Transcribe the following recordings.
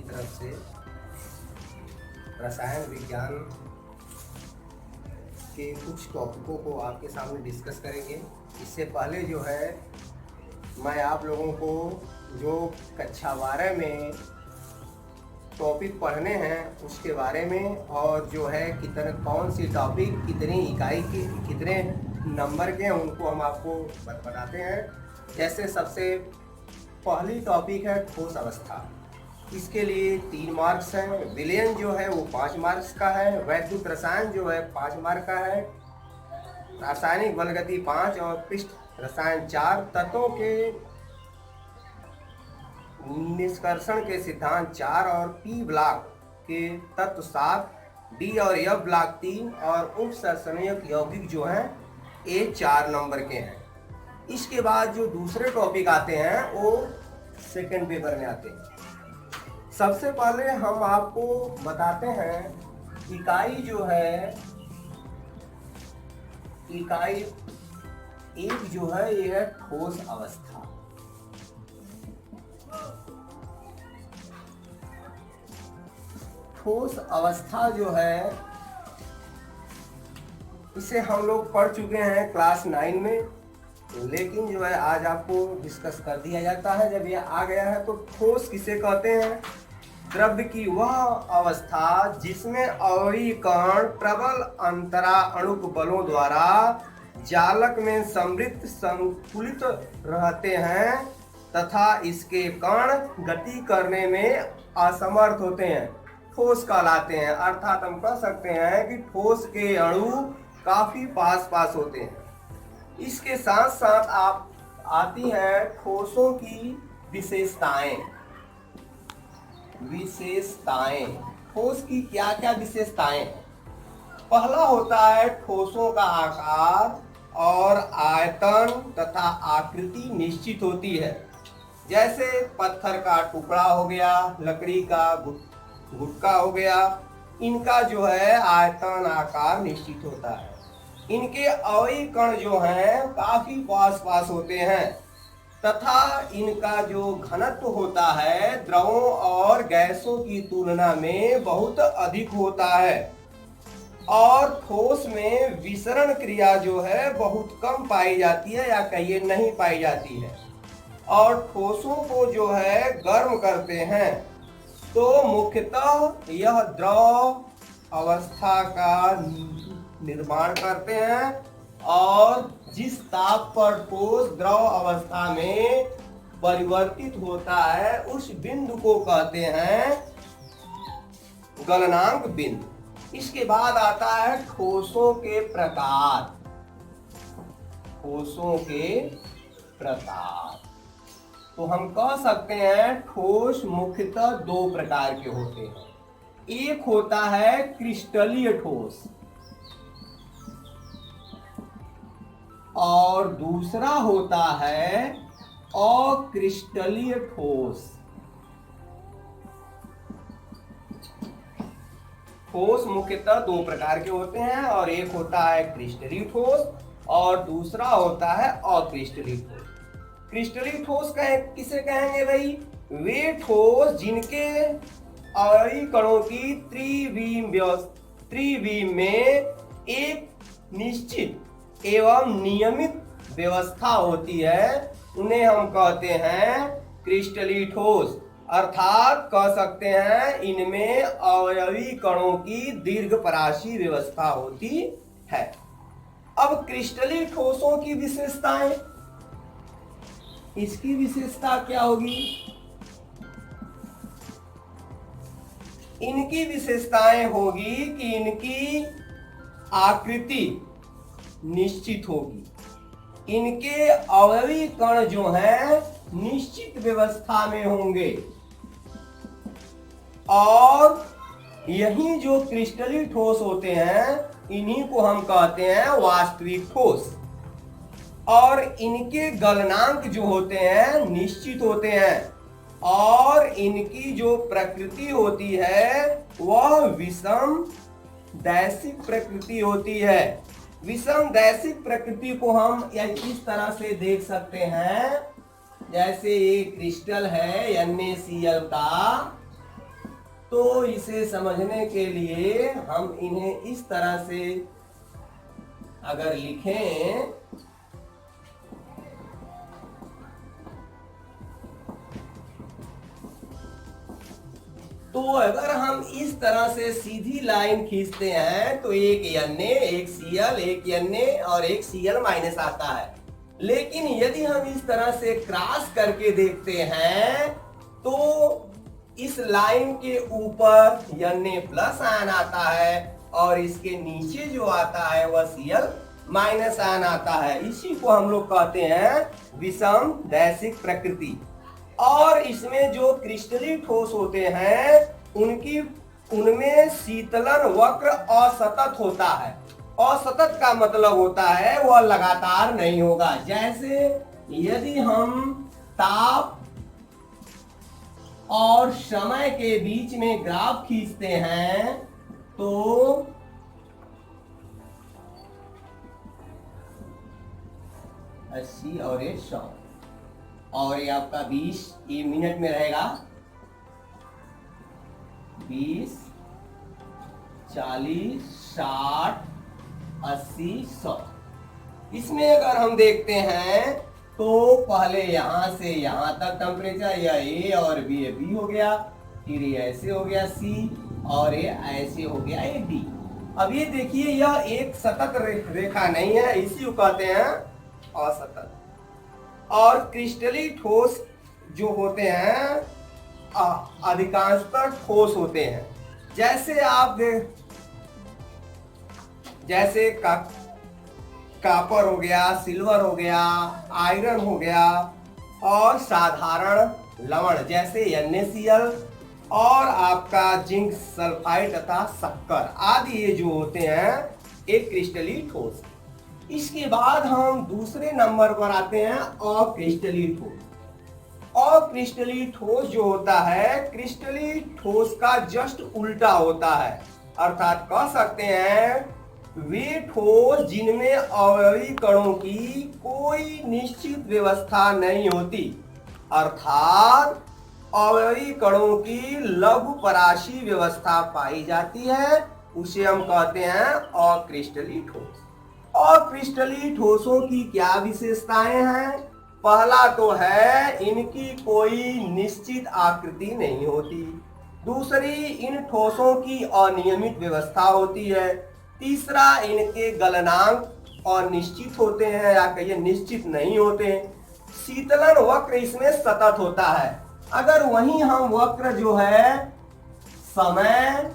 तरफ से रसायन विज्ञान के कुछ टॉपिकों को आपके सामने डिस्कस करेंगे। इससे पहले जो है मैं आप लोगों को जो कक्षा 12 में टॉपिक पढ़ने हैं उसके बारे में, और जो है कौन सी टॉपिक कितनी इकाई के कितने नंबर के हैं उनको हम आपको बताते हैं। जैसे सबसे पहली टॉपिक है ठोस अवस्था। इसके लिए 3 मार्क्स हैं। विलयन जो है वो 5 मार्क्स का है। वैद्युत रसायन जो है 5 मार्क का है। रासायनिक बलगति 5 और पृष्ठ रसायन 4। तत्वों के निष्कर्षण के सिद्धांत 4 और पी ब्लॉक के तत्व 7। डी और एफ ब्लॉक 3 और उपसंयोजक यौगिक जो है ये 4 नंबर के हैं। इसके बाद जो दूसरे टॉपिक आते हैं वो सेकंड पेपर में आते हैं। सबसे पहले हम आपको बताते हैं इकाई जो है, इकाई 1 जो है ये है ठोस अवस्था। ठोस अवस्था जो है इसे हम लोग पढ़ चुके हैं क्लास 9 में, लेकिन जो है आज आपको डिस्कस कर दिया जाता है। जब यह आ गया है तो ठोस किसे कहते हैं? द्रव्य की वह अवस्था जिसमें अवयवी कण प्रबल अंतरा अणुक बलों द्वारा जालक में समृद्ध संकुलित रहते हैं तथा इसके कण गति करने में असमर्थ होते हैं, ठोस कहलाते हैं। अर्थात हम कह सकते हैं कि ठोस के अणु काफी पास पास होते हैं। इसके साथ साथ आप आती है ठोसों की विशेषताएं। ठोस की क्या क्या विशेषताएं? पहला होता है ठोसों का आकार और आयतन तथा आकृति निश्चित होती है। जैसे पत्थर का टुकड़ा हो गया, लकड़ी का गुटका हो गया, इनका जो है आयतन आकार निश्चित होता है। इनके अवयवी कण जो हैं काफी पास पास होते हैं तथा इनका जो घनत्व होता है द्रवों और गैसों की तुलना में बहुत अधिक होता है। और ठोस में विसरण क्रिया जो है बहुत कम पाई जाती है या कहिए नहीं पाई जाती है। और ठोसों को जो है गर्म करते हैं तो मुख्यतः यह द्रव अवस्था का निर्माण करते हैं और जिस ताप पर ठोस द्रव अवस्था में परिवर्तित होता है उस बिंदु को कहते हैं गलनांक बिंदु। इसके बाद आता है ठोसों के प्रकार। ठोसों के प्रकार तो हम कह सकते हैं ठोस मुख्यतः 2 प्रकार के होते हैं। एक होता है क्रिस्टलीय ठोस और दूसरा होता है अक्रिस्टलीय ठोस। ठोस मुख्यतः 2 प्रकार के होते हैं और एक होता है क्रिस्टलीय ठोस और दूसरा होता है अक्रिस्टलीय ठोस। क्रिस्टलीय ठोस किसे कहेंगे भाई? वे ठोस जिनके अवयवी कणों की त्रिविम में एक निश्चित एवं नियमित व्यवस्था होती है, उन्हें हम कहते हैं क्रिस्टलीय ठोस। अर्थात कह सकते हैं इनमें अवयवी कणों की दीर्घपराशी व्यवस्था होती है। अब क्रिस्टलीय ठोसों की विशेषताएं, इसकी विशेषता क्या होगी? इनकी विशेषताएं होगी कि इनकी आकृति निश्चित होगी, इनके अवयवी कण जो हैं निश्चित व्यवस्था में होंगे और यही जो क्रिस्टलीय ठोस होते हैं इन्हीं को हम कहते हैं वास्तविक ठोस। और इनके गलनांक जो होते हैं निश्चित होते हैं और इनकी जो प्रकृति होती है वह विषम दैशिक प्रकृति होती है। विषम दैशिक प्रकृति को हम इस तरह से देख सकते हैं, जैसे ये क्रिस्टल है NaCl का, तो इसे समझने के लिए हम इन्हें इस तरह से अगर लिखें, तो अगर हम इस तरह से सीधी लाइन खींचते हैं तो एक Na, एक Cl, एक Na और एक Cl माइनस आता है। लेकिन यदि हम इस तरह से क्रॉस करके देखते हैं तो इस लाइन के ऊपर Na प्लस आयन आता है और इसके नीचे जो आता है वह Cl माइनस आयन आता है। इसी को हम लोग कहते हैं विषम दैशिक प्रकृति। और इसमें जो क्रिस्टलीय ठोस होते हैं उनमें शीतलन वक्र असतत होता है। असतत का मतलब होता है वह लगातार नहीं होगा। जैसे यदि हम ताप और समय के बीच में ग्राफ खींचते हैं तो 80 और ये 100 और ये आपका 20, ये मिनट में रहेगा 20, 40, 60, 80, 100। इसमें अगर हम देखते हैं तो पहले यहां से यहां तक टेम्परेचर, यह ए और बी, ये बी हो गया, फिर ये ऐसे हो गया सी और ये ऐसे हो गया ये डी। अब ये देखिए यह एक सतत रेखा नहीं है, इसी को कहते हैं असतत। और क्रिस्टलीय ठोस जो होते हैं अधिकांशतः ठोस होते हैं। जैसे आप जैसे कॉपर हो गया, सिल्वर हो गया, आयरन हो गया और साधारण लवण जैसे NaCl और आपका जिंक सल्फाइड तथा शक्कर आदि ये जो होते हैं एक क्रिस्टलीय ठोस। इसके बाद हम दूसरे नंबर पर आते हैं अक्रिस्टलीय ठोस। अक्रिस्टलीय ठोस जो होता है क्रिस्टलीय ठोस का जस्ट उल्टा होता है। अर्थात कह सकते हैं वे ठोस जिनमें अवयवी कणों की कोई निश्चित व्यवस्था नहीं होती, अर्थात अवयवी कणों की लघु पराशी व्यवस्था पाई जाती है, उसे हम कहते हैं अक्रिस्टलीय ठोस। अक्रिस्टलीय ठोसों की क्या विशेषताएं हैं? पहला तो है इनकी कोई निश्चित आकृति नहीं होती। दूसरी, इन ठोसों की अनियमित व्यवस्था होती है। तीसरा, इनके गलनांक अनिश्चित होते हैं या कहिए निश्चित नहीं होते। शीतलन वक्र इसमें सतत होता है। अगर वहीं हम वक्र जो है समय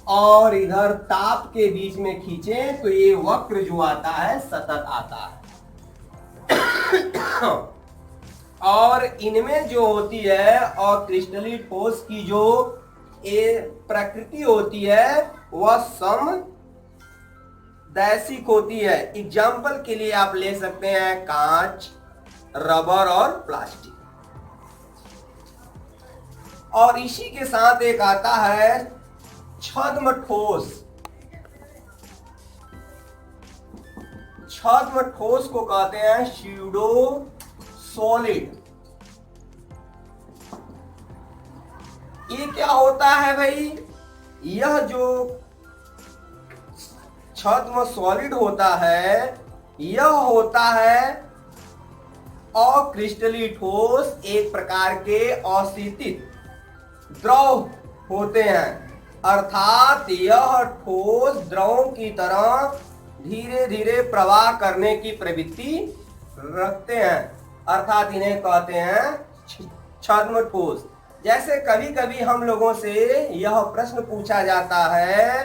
और इधर ताप के बीच में खींचें तो ये वक्र जो आता है सतत आता है। और इनमें जो होती है और क्रिस्टलीय ठोस की जो ये प्रकृति होती है वह सम दैशिक होती है। एग्जाम्पल के लिए आप ले सकते हैं कांच, रबर और प्लास्टिक। और इसी के साथ एक आता है छद्म ठोस। छद्म ठोस को कहते हैं स्यूडो सॉलिड। ये क्या होता है भाई? यह जो छद्म सॉलिड होता है यह होता है अक्रिस्टलीय ठोस। एक प्रकार के अशीतित द्रव होते हैं, अर्थात यह ठोस द्रवों की तरह धीरे धीरे प्रवाह करने की प्रवृत्ति रखते हैं, अर्थात इन्हें कहते हैं छद्म ठोस। जैसे कभी कभी हम लोगों से यह प्रश्न पूछा जाता है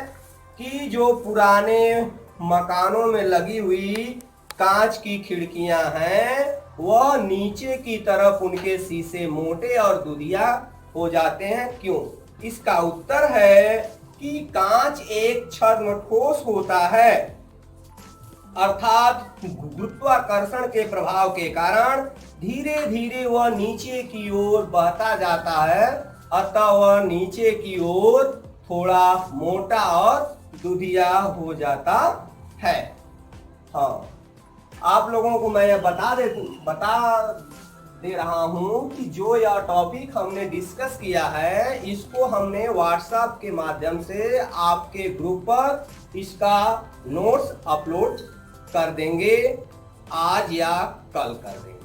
कि जो पुराने मकानों में लगी हुई कांच की खिड़कियां हैं वह नीचे की तरफ उनके शीशे मोटे और दुधिया हो जाते हैं, क्यों? इसका उत्तर है कि कांच एक छद्म ठोस होता है, अर्थात गुरुत्वाकर्षण के प्रभाव के कारण धीरे धीरे वह नीचे की ओर बहता जाता है, अतः वह नीचे की ओर थोड़ा मोटा और दुधिया हो जाता है। हाँ, आप लोगों को मैं यह बता दे रहा हूं कि जो यह टॉपिक हमने डिस्कस किया है इसको हमने व्हाट्सएप के माध्यम से आपके ग्रुप पर इसका नोट्स अपलोड कर देंगे, आज या कल कर देंगे।